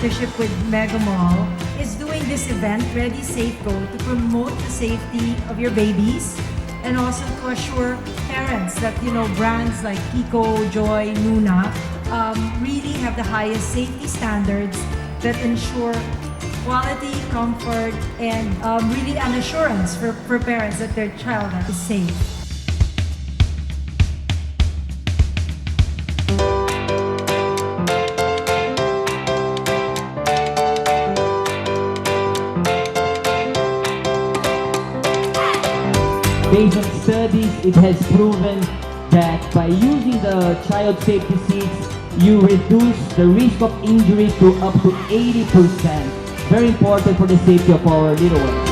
partnership with Mega Mall, is doing this event, Ready Safe Go, to promote the safety of your babies and also to assure parents that, brands like Kiko, Joy, Nuna really have the highest safety standards that ensure quality, comfort, and really an assurance for parents that their child is safe. Based on studies, it has proven that by using the child safety seats, you reduce the risk of injury to up to 80%. Very important for the safety of our little ones.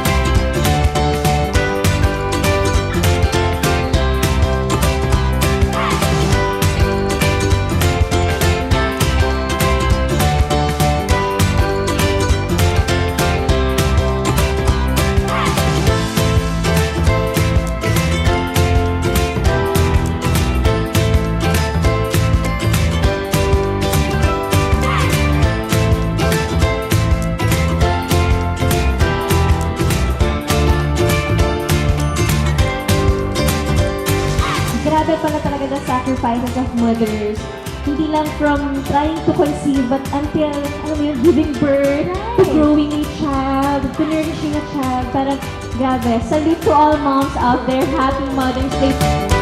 Grabe pala talaga the sacrifices of mothers. Hindi lang from trying to conceive, but until, giving birth, to growing a child, to nourishing a child. Parang, grabe. Salute to all moms out there. Happy Mother's Day.